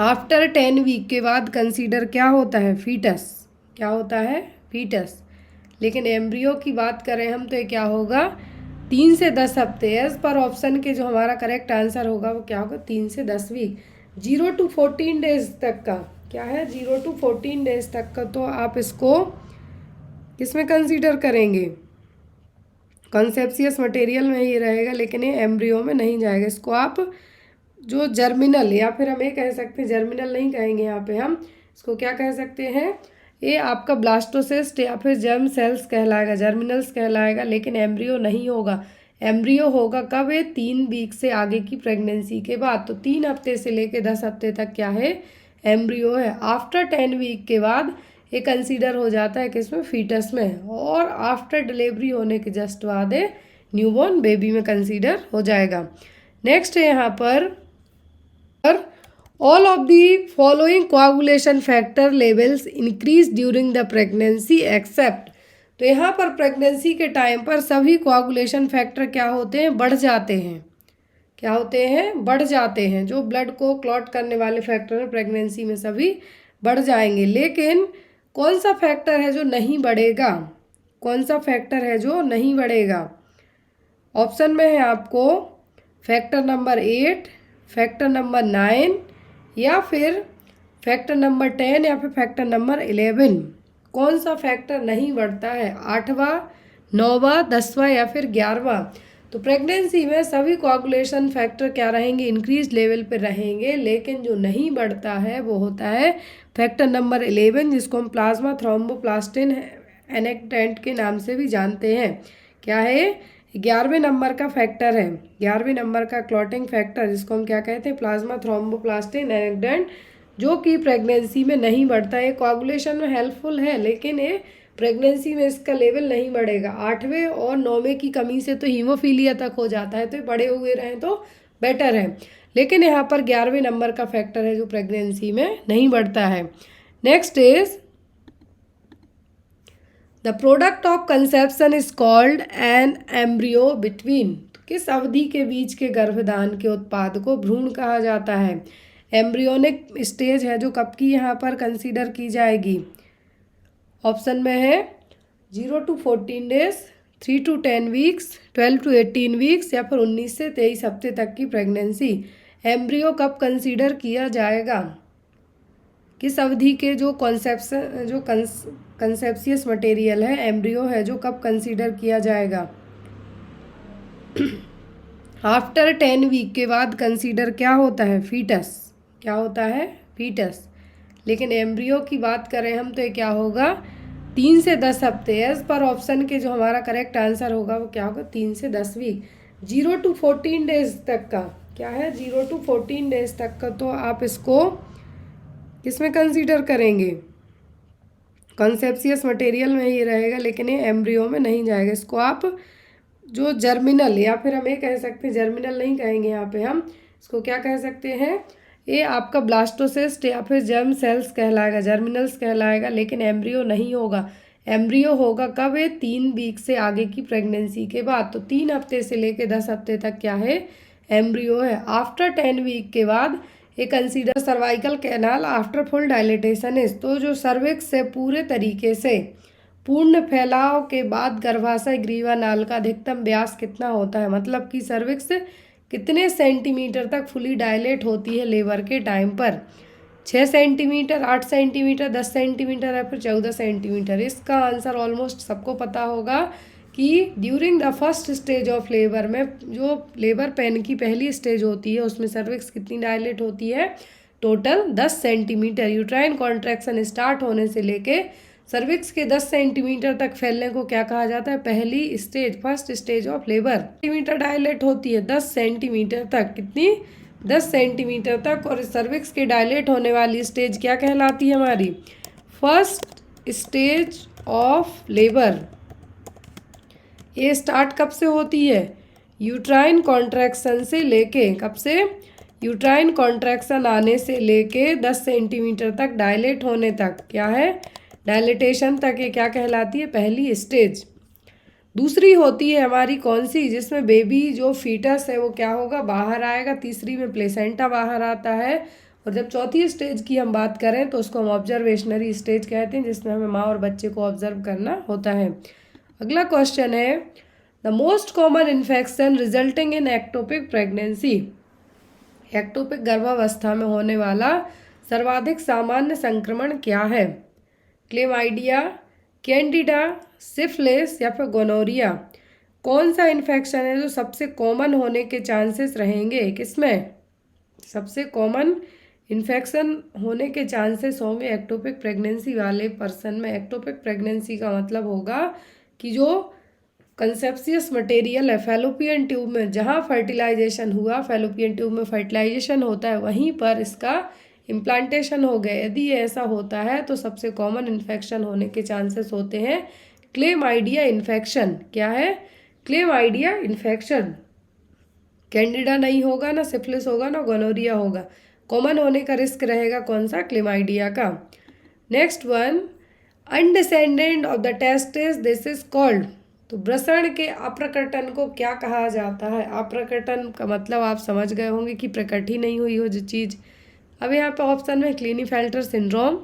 आफ्टर 10 वीक के बाद कंसीडर क्या होता है? फीटस। क्या होता है? फीटस। लेकिन एम्ब्रियो की बात करें हम तो ये क्या होगा? 3 से 10 हफ्ते। एज पर ऑप्शन के जो हमारा करेक्ट आंसर होगा वो क्या होगा? 3 से 10 वीक। 0 to 14 डेज तक का क्या है? 0 to 14 डेज तक का तो आप इसको किसमें कंसीडर करेंगे? कॉन्सेप्सियस मटेरियल में ही रहेगा, लेकिन ये एम्ब्रियो में नहीं जाएगा। इसको आप जो जर्मिनल, या फिर हम ये कह सकते हैं, जर्मिनल नहीं कहेंगे यहाँ पे, हम इसको क्या कह सकते हैं? ये आपका ब्लास्टोसिस्ट या फिर जर्म सेल्स कहलाएगा, जर्मिनल्स कहलाएगा। लेकिन एम्ब्रियो नहीं होगा। एम्ब्रियो होगा कब? 3 वीक से आगे की प्रेगनेंसी के बाद। तो 3 हफ्ते से लेकर 10 हफ्ते तक क्या है? एम्ब्रियो है। आफ्टर 10 वीक के बाद ये कंसीडर हो जाता है किसमें? फीटस में। और आफ्टर डिलीवरी होने के जस्ट बाद न्यूबॉर्न बेबी में कंसीडर हो जाएगा। नेक्स्ट है यहाँ पर all of the following coagulation factor levels increase during the pregnancy except. तो यहाँ पर प्रेगनेंसी के टाइम पर सभी कोआगुलेशन फैक्टर क्या होते हैं? बढ़ जाते हैं। क्या होते हैं? बढ़ जाते हैं। जो ब्लड को क्लॉट करने वाले फैक्टर हैं प्रेगनेंसी में सभी बढ़ जाएंगे। लेकिन कौन सा फैक्टर है जो नहीं बढ़ेगा? कौन सा फैक्टर है जो नहीं बढ़ेगा? ऑप्शन में है आपको फैक्टर नंबर 8, फैक्टर नंबर 9 या फिर फैक्टर नंबर 10 या फिर फैक्टर नंबर 11। कौन सा फैक्टर नहीं बढ़ता है? 8वां, 9वां, 10वां या फिर 11वां? तो प्रेगनेंसी में सभी कोआगुलेशन फैक्टर क्या रहेंगे? इंक्रीज लेवल पे रहेंगे। लेकिन जो नहीं बढ़ता है वो होता है फैक्टर नंबर 11, जिसको हम प्लाज्मा थ्रोम्बोप्लास्टिन एनेक्टेंट के नाम से भी जानते हैं। क्या है? 11वें नंबर का फैक्टर है, 11वें नंबर का क्लॉटिंग फैक्टर, जिसको हम क्या कहते हैं? प्लाज्मा थ्रोम्बोप्लास्टिन एनेक्टेंट, जो कि प्रेगनेंसी में नहीं बढ़ता है। कोआगुलेशन में हेल्पफुल है लेकिन ये प्रेगनेंसी में इसका लेवल नहीं बढ़ेगा। 8वें और 9वें की कमी से तो हीमोफीलिया तक हो जाता है, तो बड़े हुए रहें तो बेटर है। लेकिन यहाँ पर 11वें नंबर का फैक्टर है जो प्रेगनेंसी में नहीं बढ़ता है। Next is the product of conception is called an embryo between. किस अवधि के बीच के गर्भधान के उत्पाद को भ्रूण कहा जाता है? एम्ब्रियोनिक स्टेज है जो कब की यहाँ पर कंसीडर की जाएगी? ऑप्शन में है 0 to 14 days, 3 to 10 weeks, 12 to 18 weeks या फिर 19 से 23 हफ्ते तक की प्रेगनेंसी। एम्ब्रियो कब कंसीडर किया जाएगा? किस अवधि के जो कंसेप्शियस मटेरियल है, एम्ब्रियो है, जो कब कंसीडर किया जाएगा? आफ्टर 10 वीक के बाद कंसीडर क्या होता है? फीटस। क्या होता है? फीटस। लेकिन एम्ब्रियो की बात करें हम तो ये क्या होगा? 3 से 10 हफ्ते। एज पर ऑप्शन के जो हमारा करेक्ट आंसर होगा वो क्या होगा? 3 से 10 वीक। 0 to 14 डेज तक का क्या है? 0 to 14 डेज तक का तो आप इसको किसमें कंसीडर करेंगे? कंसेप्शियस मटेरियल में ही रहेगा, लेकिन ये एम्ब्रियो में नहीं जाएगा। इसको आप जो जर्मिनल, या फिर हम ये कह सकते हैं, जर्मिनल नहीं कहेंगे यहाँ पे, हम इसको क्या कह सकते हैं? ये आपका ब्लास्टोसिस्ट या फिर जर्म सेल्स कहलाएगा, जर्मिनल्स कहलाएगा, लेकिन एम्ब्रियो नहीं होगा। एम्ब्रियो होगा कब? 3 वीक से आगे की प्रेगनेंसी के बाद। तो 3 हफ्ते से लेकर 10 हफ्ते तक क्या है? एम्ब्रियो है। आफ्टर 10 वीक के बाद ये consider cervical canal after full dilatation is. तो जो सर्विक्स से पूरे तरीके से पूर्ण फैलाव के बाद गर्भाशय ग्रीवा नाल का अधिकतम व्यास कितना होता है? मतलब कि सर्विक्स कितने सेंटीमीटर तक फुली डायलेट होती है लेबर के टाइम पर? 6 सेंटीमीटर, 8 सेंटीमीटर, 10 सेंटीमीटर या फिर 14 सेंटीमीटर? इसका आंसर ऑलमोस्ट सबको पता होगा कि during the first stage of labour में, जो लेबर पेन की पहली स्टेज होती है, उसमें सर्विक्स कितनी डायलेट होती है? Total 10 centimetre. Uterine contraction start होने से लेके सर्विक्स के 10 सेंटीमीटर तक फैलने को क्या कहा जाता है? पहली stage, first stage of labour. Centimetre dilate होती है 10 सेंटीमीटर तक। कितनी? 10 सेंटीमीटर तक। और सर्विक्स के डायलेट होने वाली स्टेज क्या कहलाती है हमारी? First stage of labour. ये स्टार्ट कब से होती है? यूट्राइन कॉन्ट्रैक्शन से लेके, कब से? यूट्राइन कॉन्ट्रैक्शन आने से लेके 10 सेंटीमीटर तक डायलेट होने तक क्या है? डायलिटेशन तक। ये क्या कहलाती है? पहली स्टेज। दूसरी होती है हमारी कौन सी? जिसमें बेबी जो फीटस है वो क्या होगा? बाहर आएगा। तीसरी में प्लेसेंटा बाहर आता है। और जब चौथी स्टेज की हम बात करें तो उसको हम ऑब्जर्वेशनरी स्टेज कहते हैं, जिसमें हमें माँ और बच्चे को ऑब्जर्व करना होता है। अगला क्वेश्चन है the most common infection resulting in ectopic pregnancy. Ectopic गर्भावस्था में होने वाला सर्वाधिक सामान्य संक्रमण क्या है? क्लेमाइडिया, कैंडिडा, सिफिलिस या फिर गोनोरिया? कौन सा इन्फेक्शन है जो सबसे कॉमन होने के चांसेस रहेंगे? किसमें सबसे कॉमन इन्फेक्शन होने के चांसेस होंगे? एक्टोपिक प्रेगनेंसी वाले पर्सन में। एक्टोपिक प्रेगनेंसी का मतलब होगा कि जो कंसेप्शियस मटेरियल है फैलोपियन ट्यूब में, जहाँ फर्टिलाइजेशन हुआ, फैलोपियन ट्यूब में फर्टिलाइजेशन होता है, वहीं पर इसका इम्प्लांटेशन हो गया। यदि ये ऐसा होता है तो सबसे कॉमन इन्फेक्शन होने के चांसेस होते हैं क्लेमाइडिया इन्फेक्शन। क्या है? Chlamydia infection. कैंडिडा नहीं होगा, ना सिफिलिस होगा, ना गोनोरिया होगा। कॉमन होने का रिस्क रहेगा कौन सा? क्लेमाइडिया का। Next one, undescended of the testis, this is called. तो वृषण के अप्रकटन को क्या कहा जाता है? अप्रकटन का मतलब आप समझ गए होंगे कि प्रकट ही नहीं हुई हो जो चीज़। अब यहाँ पे ऑप्शन में क्लिनीफेल्टर सिंड्रोम,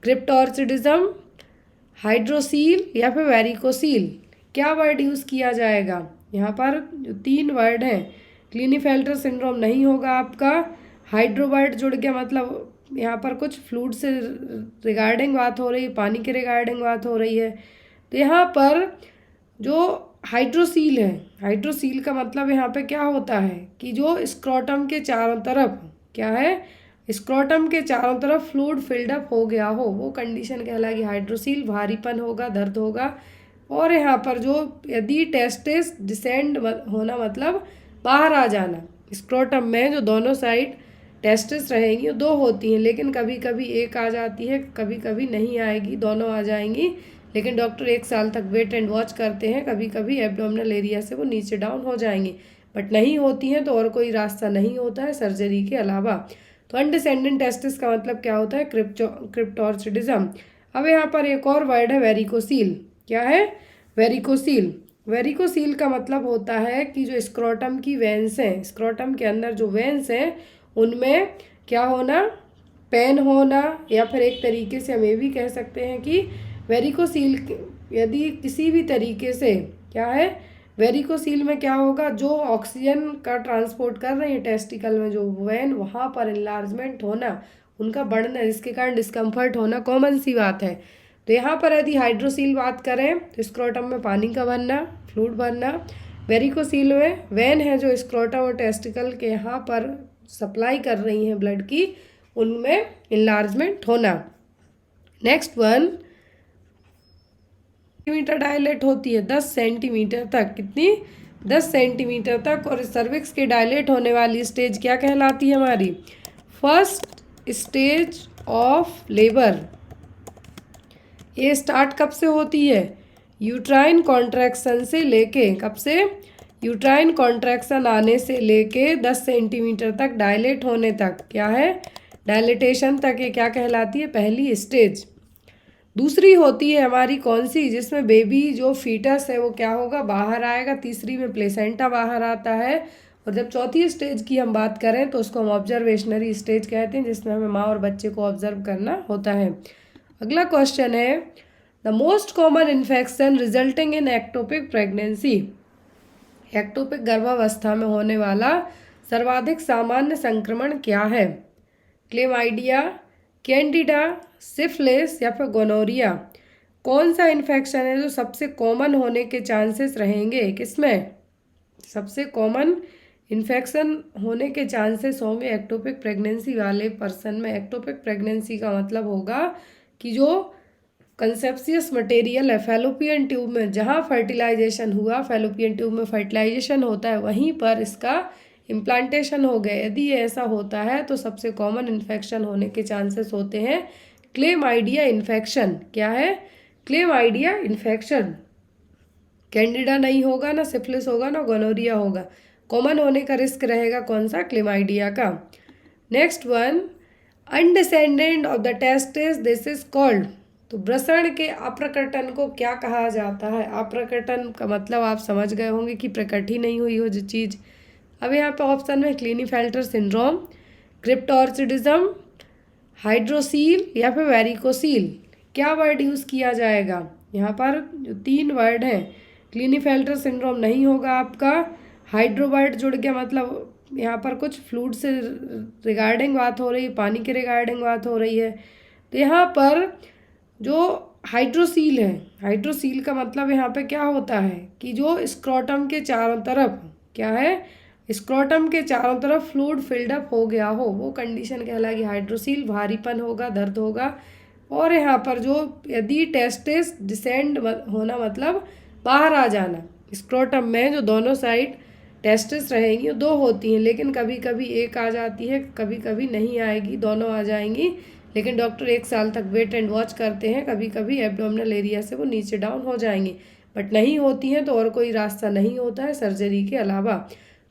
क्रिप्टोर्चिडिज्म, हाइड्रोसील या फिर वेरिकोसील। क्या वर्ड यूज़ किया जाएगा? यहाँ पर जो 3 वर्ड हैं, क्लिनीफेल्टर सिंड्रोम नहीं होगा आपका, हाइड्रो वर्ड जुड़ गया, मतलब यहाँ पर कुछ फ्लूइड से रिगार्डिंग बात हो रही है, पानी के रिगार्डिंग बात हो रही है। तो यहाँ पर जो हाइड्रोसील है, हाइड्रोसील का मतलब यहाँ पे क्या होता है कि जो स्क्रोटम के चारों तरफ क्या है? स्क्रोटम के चारों तरफ फ्लूइड फिल्डअप हो गया हो, वो कंडीशन कहलाएगी हाइड्रोसील। भारीपन होगा, दर्द होगा। और यहाँ पर जो यदि टेस्टिस डिसेंड होना मतलब बाहर आ जाना, स्क्रोटम में जो दोनों साइड टेस्टिस रहेंगी वो 2 होती हैं, लेकिन कभी कभी एक आ जाती है, कभी कभी नहीं आएगी, दोनों आ जाएंगी। लेकिन डॉक्टर 1 साल तक वेट एंड वॉच करते हैं, कभी कभी एब्डोमिनल एरिया से वो नीचे डाउन हो जाएंगी। बट नहीं होती हैं तो और कोई रास्ता नहीं होता है सर्जरी के अलावा। तो अनडिसेंडेंट टेस्टिस का मतलब क्या होता है? क्रिप्टोर्चिडिज्म। अब यहाँ पर एक और वर्ड है वेरिकोसील। क्या है? वेरिकोसील। वेरिकोसील का मतलब होता है कि जो स्क्रोटम की वेंस हैं, स्क्रोटम के अंदर जो वेंस हैं उनमें क्या होना? पेन होना, या फिर एक तरीके से हम ये भी कह सकते हैं कि वेरिकोसील यदि किसी भी तरीके से क्या है, वेरिकोसील में क्या होगा? जो ऑक्सीजन का ट्रांसपोर्ट कर रही है टेस्टिकल में जो वेन, वहाँ पर इन्लार्जमेंट होना, उनका बढ़ना, जिसके कारण डिस्कम्फर्ट होना कॉमन सी बात है। तो यहाँ पर यदि हाइड्रोसील बात करें तो स्क्रोटम में पानी का भरना, फ्लूइड भरना। वेरिकोसील में वेन है जो स्क्रोटम और टेस्टिकल के यहाँ पर सप्लाई कर रही हैं ब्लड की, उनमें इन्लार्जमेंट होना। नेक्स्ट वन, सेंटीमीटर डायलेट होती है 10 सेंटीमीटर तक। कितनी? 10 सेंटीमीटर तक। और सर्विक्स के डायलेट होने वाली स्टेज क्या कहलाती है हमारी? First stage of labour. ये स्टार्ट कब से होती है? यूट्राइन कॉन्ट्रैक्शन से लेके, कब से? यूट्राइन कॉन्ट्रैक्शन आने से लेके 10 सेंटीमीटर तक डायलेट होने तक। क्या है? डायलेटेशन तक। ये क्या कहलाती है? पहली स्टेज। दूसरी होती है हमारी कौन सी? जिसमें बेबी जो फीटस है वो क्या होगा? बाहर आएगा। तीसरी में प्लेसेंटा बाहर आता है। और जब चौथी स्टेज की हम बात करें तो उसको हम ऑब्जर्वेशनरी स्टेज कहते हैं, जिसमें हमें माँ और बच्चे को ऑब्जर्व करना होता है। अगला क्वेश्चन है, the most common infection resulting in ectopic pregnancy. Ectopic गर्भावस्था में होने वाला सर्वाधिक सामान्य संक्रमण क्या है? क्लेमाइडिया, कैंडिडा, सिफिलिस या फिर गोनोरिया। कौन सा इन्फेक्शन है जो सबसे कॉमन होने के चांसेस रहेंगे? किसमें सबसे कॉमन इन्फेक्शन होने के चांसेस होंगे? एक्टोपिक प्रेगनेंसी वाले पर्सन में। एक्टोपिक प्रेगनेंसी का मतलब होगा कि जो कंसेप्शियस मटेरियल है फैलोपियन ट्यूब में, जहाँ फर्टिलाइजेशन हुआ, फैलोपियन ट्यूब में फर्टिलाइजेशन होता है, वहीं पर इसका इम्प्लांटेशन हो गए। यदि ये ऐसा होता है तो सबसे कॉमन इन्फेक्शन होने के चांसेस होते हैं क्लेमाइडिया इन्फेक्शन। क्या है? Chlamydia infection. कैंडिडा नहीं होगा, ना सिफिलिस होगा, ना गोनोरिया होगा। कॉमन होने का रिस्क रहेगा कौन सा? क्लेमाइडिया का। Next one, undescended of the testis, this is called. तो वृषण के अप्रकटन को क्या कहा जाता है? अप्रकटन का मतलब आप समझ गए होंगे कि प्रकट ही नहीं हुई हो जो चीज़। अब यहाँ पे ऑप्शन में क्लिनीफेल्टर सिंड्रोम, क्रिप्टोर्चिडिज्म, हाइड्रोसील या फिर वेरिकोसील। क्या वर्ड यूज़ किया जाएगा? यहाँ पर जो 3 वर्ड हैं, क्लिनीफेल्टर सिंड्रोम नहीं होगा आपका, हाइड्रो वर्ड जुड़ गया, मतलब यहाँ पर कुछ फ्लूइड से रिगार्डिंग बात हो रही है, पानी के रिगार्डिंग बात हो रही है। तो यहाँ पर जो हाइड्रोसील है, हाइड्रोसील का मतलब यहाँ पे क्या होता है कि जो स्क्रोटम के चारों तरफ क्या है, स्क्रोटम के चारों तरफ फ्लूइड फिल्डअप हो गया हो, वो कंडीशन कहलाएगी हाइड्रोसील। भारीपन होगा, दर्द होगा। और यहाँ पर जो यदि टेस्टिस डिसेंड होना मतलब बाहर आ जाना, स्क्रोटम में जो दोनों साइड टेस्टिस रहेंगी, 2 होती हैं, लेकिन कभी कभी एक आ जाती है, कभी कभी नहीं आएगी, दोनों आ जाएंगी। लेकिन डॉक्टर 1 साल तक वेट एंड वॉच करते हैं, कभी कभी एब्डोमिनल एरिया से वो नीचे डाउन हो जाएंगी, बट नहीं होती हैं तो और कोई रास्ता नहीं होता है सर्जरी के अलावा।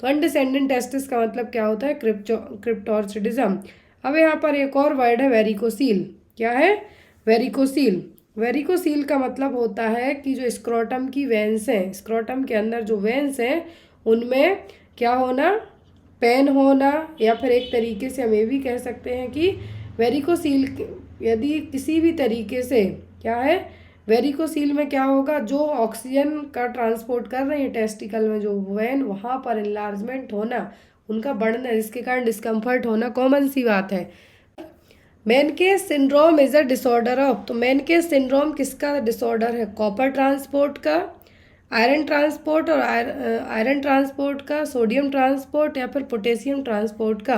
तो अनडिसेंडेंट टेस्टिस का मतलब क्या होता है? क्रिप्टोर्चिडिज्म। अब यहाँ पर एक और वर्ड है वेरिकोसील। क्या है? वेरिकोसील। वेरिकोसील का मतलब होता है कि जो स्क्रोटम की वेंस हैं, स्क्रोटम के अंदर जो वेंस हैं उनमें क्या होना? पेन होना, या फिर एक तरीके से हम ये भी कह सकते हैं कि वेरिकोसील यदि किसी भी तरीके से क्या है, वेरिकोसील में क्या होगा? जो ऑक्सीजन का ट्रांसपोर्ट कर रही है टेस्टिकल में जो वेन, वहाँ पर इन्लार्जमेंट होना, उनका बढ़ना, जिसके कारण डिस्कम्फर्ट होना कॉमन सी बात है। Menkes syndrome is a disorder of. तो मेनकेस सिंड्रोम किसका डिसऑर्डर है? कॉपर ट्रांसपोर्ट का, आयरन ट्रांसपोर्ट और आयरन ट्रांसपोर्ट का, सोडियम ट्रांसपोर्ट या फिर पोटेशियम ट्रांसपोर्ट का।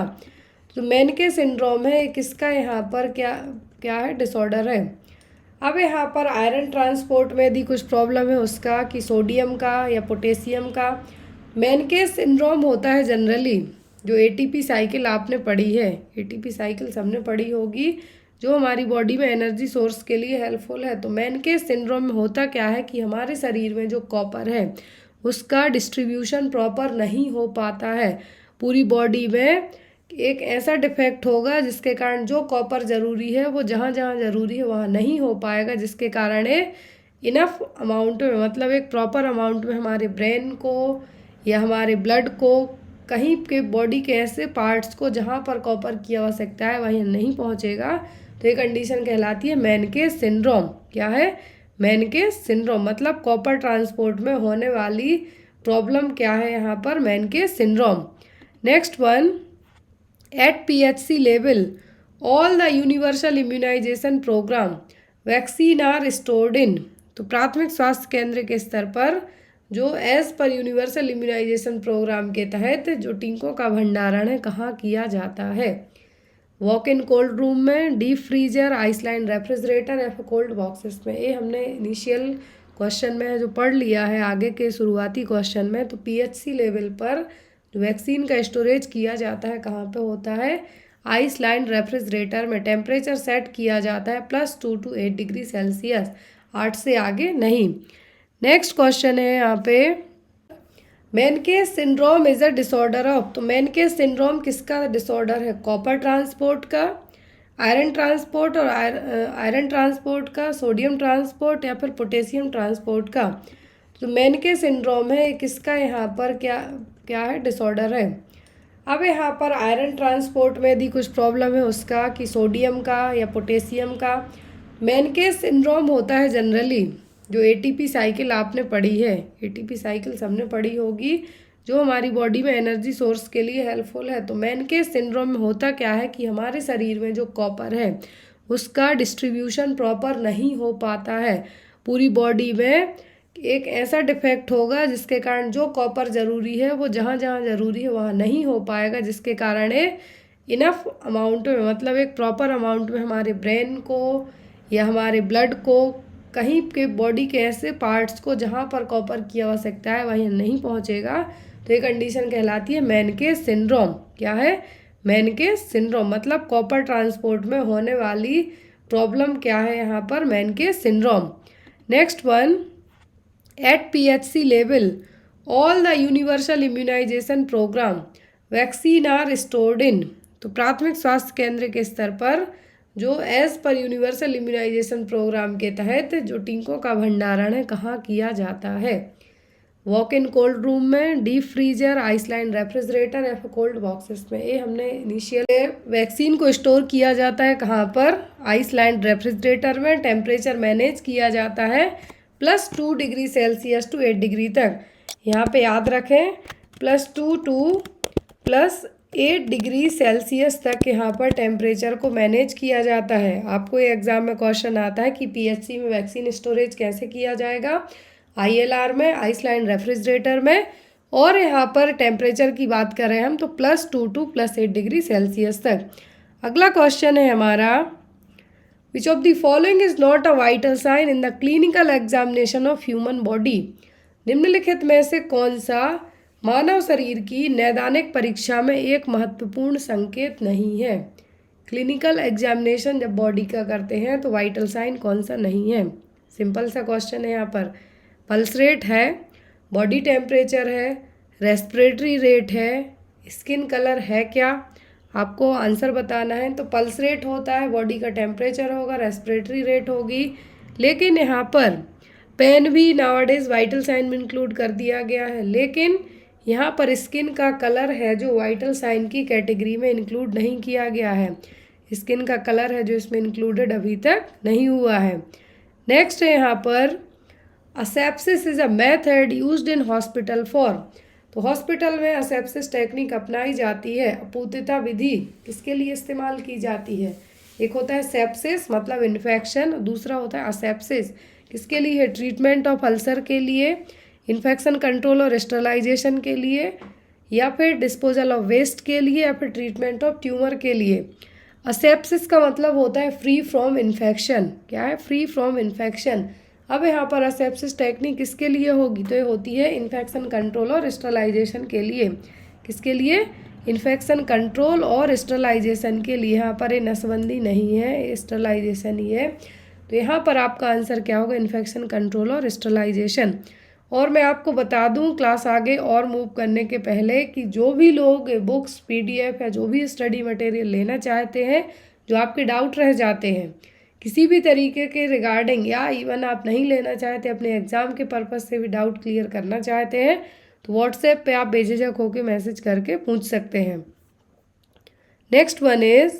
तो मेनकेस सिंड्रोम है किसका? यहाँ पर क्या है? डिसऑर्डर है। अब यहाँ पर आयरन ट्रांसपोर्ट में यदि कुछ प्रॉब्लम है उसका, कि सोडियम का या पोटेशियम का। मेनकेस सिंड्रोम होता है जनरली, जो एटीपी साइकिल आपने पढ़ी है, एटीपी साइकिल सबने पढ़ी होगी, जो हमारी बॉडी में एनर्जी सोर्स के लिए हेल्पफुल है। तो मेनकेस सिंड्रोम में होता क्या है कि हमारे शरीर में जो कॉपर है उसका डिस्ट्रीब्यूशन प्रॉपर नहीं हो पाता है। पूरी बॉडी में एक ऐसा डिफेक्ट होगा जिसके कारण जो कॉपर ज़रूरी है वो जहाँ जहाँ ज़रूरी है वहाँ नहीं हो पाएगा, जिसके कारण इनफ अमाउंट में, मतलब एक प्रॉपर अमाउंट में हमारे ब्रेन को या हमारे ब्लड को, कहीं के बॉडी के ऐसे पार्ट्स को जहाँ पर कॉपर की आवश्यकता है वहीं नहीं पहुँचेगा। तो ये कंडीशन कहलाती है मेनके सिंड्रोम। क्या है? मेनके सिंड्रोम, मतलब कॉपर ट्रांसपोर्ट में होने वाली प्रॉब्लम क्या है यहाँ पर? Menkes syndrome. Next one, at PHC level all the universal immunisation programme vaccine are stored in. तो प्राथमिक स्वास्थ्य केंद्र के स्तर पर जो as per universal immunisation programme के तहत जो टीकों का भंडारण है कहाँ किया जाता है? वॉक इन कोल्ड रूम में, डीप फ्रीजर, आइसलैंड रेफ्रिजरेटर या फिर कोल्ड बॉक्सेस में। ये हमने इनिशियल क्वेश्चन में जो पढ़ लिया है आगे के शुरुआती क्वेश्चन में। तो PHC लेवल पर जो वैक्सीन का स्टोरेज किया जाता है कहाँ पे होता है? आइसलैंड रेफ्रिजरेटर में। टेम्परेचर सेट किया जाता है +2 to 8 डिग्री सेल्सियस, 8 से आगे नहीं। नेक्स्ट क्वेश्चन है यहाँ पे, मेनके syndrome is a disorder of. तो मेनके सिंड्रोम किसका डिसऑर्डर है? कॉपर ट्रांसपोर्ट का, आयरन ट्रांसपोर्ट और आयरन ट्रांसपोर्ट का, सोडियम ट्रांसपोर्ट या फिर पोटेशियम ट्रांसपोर्ट का। तो मेनके सिंड्रोम है किसका? यहाँ पर क्या है? डिसऑर्डर है। अब यहाँ पर आयरन ट्रांसपोर्ट में यदि कुछ प्रॉब्लम है उसका, कि सोडियम का या पोटेशियम का। मेनके सिंड्रोम होता है जनरली, जो ATP साइकिल आपने पढ़ी है, ATP साइकिल सबने पढ़ी होगी, जो हमारी बॉडी में एनर्जी सोर्स के लिए हेल्पफुल है। तो मेनके सिंड्रोम में होता क्या है कि हमारे शरीर में जो कॉपर है उसका डिस्ट्रीब्यूशन प्रॉपर नहीं हो पाता है। पूरी बॉडी में एक ऐसा डिफेक्ट होगा जिसके कारण जो कॉपर ज़रूरी है वो जहाँ जहाँ ज़रूरी है वहाँ नहीं हो पाएगा, जिसके कारण इनफ अमाउंट में, मतलब एक प्रॉपर अमाउंट में हमारे ब्रेन को या हमारे ब्लड को, कहीं के बॉडी के ऐसे पार्ट्स को जहाँ पर कॉपर की आवश्यकता है वहीं नहीं पहुँचेगा। तो ये कंडीशन कहलाती है मेनके सिंड्रोम। क्या है? मेनके सिंड्रोम, मतलब कॉपर ट्रांसपोर्ट में होने वाली प्रॉब्लम क्या है यहाँ पर? Menkes syndrome. Next one, at PHC level all the universal immunisation programme vaccine are stored in. तो प्राथमिक स्वास्थ्य केंद्र के स्तर पर जो as per universal immunisation programme के तहत जो टीकों का भंडारण है कहाँ किया जाता है? वॉक इन कोल्ड रूम में, डीप फ्रीजर, आइसलैंड रेफ्रिजरेटर या फिर कोल्ड बॉक्सेस में। ये हमने इनिशियल वैक्सीन को स्टोर किया जाता है कहाँ पर? आइसलैंड रेफ्रिजरेटर में। टेम्परेचर मैनेज किया जाता है +2 डिग्री सेल्सियस to 8 डिग्री तक। यहाँ पे याद रखें +2 to +8 डिग्री सेल्सियस तक यहाँ पर टेम्परेचर को मैनेज किया जाता है। आपको ये एग्जाम में क्वेश्चन आता है कि PHC में वैक्सीन स्टोरेज कैसे किया जाएगा? ILR में, आइसलैंड रेफ्रिजरेटर में, और यहाँ पर टेम्परेचर की बात कर रहे हैं हम तो +2 to +8 डिग्री सेल्सियस तक। अगला क्वेश्चन है हमारा, Which of the following is not a vital sign in the clinical examination of human body? निम्नलिखित में से कौन सा मानव शरीर की नैदानिक परीक्षा में एक महत्वपूर्ण संकेत नहीं है? क्लिनिकल एग्जामिनेशन जब बॉडी का करते हैं तो वाइटल साइन कौन सा नहीं है? सिंपल सा क्वेश्चन है यहाँ पर। पल्स रेट है, बॉडी टेम्परेचर है, रेस्पिरेटरी रेट है, स्किन कलर है क्या? आपको आंसर बताना है। तो पल्स रेट होता है, बॉडी का टेम्परेचर होगा, रेस्पिरेटरी रेट होगी, लेकिन यहाँ पर पेन भी नाउअडेज वाइटल साइन में इंक्लूड कर दिया गया है, लेकिन यहाँ पर स्किन का कलर है जो वाइटल साइन की कैटेगरी में इंक्लूड नहीं किया गया है। स्किन का कलर है जो इसमें इंक्लूडेड अभी तक नहीं हुआ है। नेक्स्ट है यहाँ पर, asepsis is a method used in hospital for. तो हॉस्पिटल में असेप्सिस टेक्निक अपनाई जाती है। अपूर्णता विधि किसके लिए इस्तेमाल की जाती है? एक होता है सेप्सिस मतलब इन्फेक्शन, दूसरा होता है असेप्सिस किसके लिए है? ट्रीटमेंट ऑफ अल्सर के लिए, इन्फेक्शन कंट्रोल और स्टरलाइजेशन के लिए, या फिर डिस्पोजल ऑफ वेस्ट के लिए, या फिर ट्रीटमेंट ऑफ ट्यूमर के लिए। असेप्सिस का मतलब होता है फ्री फ्रॉम इन्फेक्शन। क्या है? Free from infection. अब यहाँ पर असेप्सिस टेक्निक किसके लिए होगी? तो ये होती है इन्फेक्शन कंट्रोल और स्टरलाइजेशन के लिए। किसके लिए? इन्फेक्शन कंट्रोल और स्टरलाइजेशन के लिए। यहाँ पर ये नसबंदी नहीं है, स्टरलाइजेशन ही है। तो यहाँ पर आपका आंसर क्या होगा? इन्फेक्शन कंट्रोल और स्टरलाइजेशन। और मैं आपको बता दूं क्लास आगे और मूव करने के पहले कि जो भी लोग बुक्स PDF या जो भी स्टडी मटेरियल लेना चाहते हैं, जो आपके डाउट रह जाते हैं किसी भी तरीके के रिगार्डिंग, या इवन आप नहीं लेना चाहते, अपने एग्ज़ाम के पर्पज़ से भी डाउट क्लियर करना चाहते हैं, तो व्हाट्सएप पे आप बेझिझक होकर मैसेज करके पूछ सकते हैं। Next one is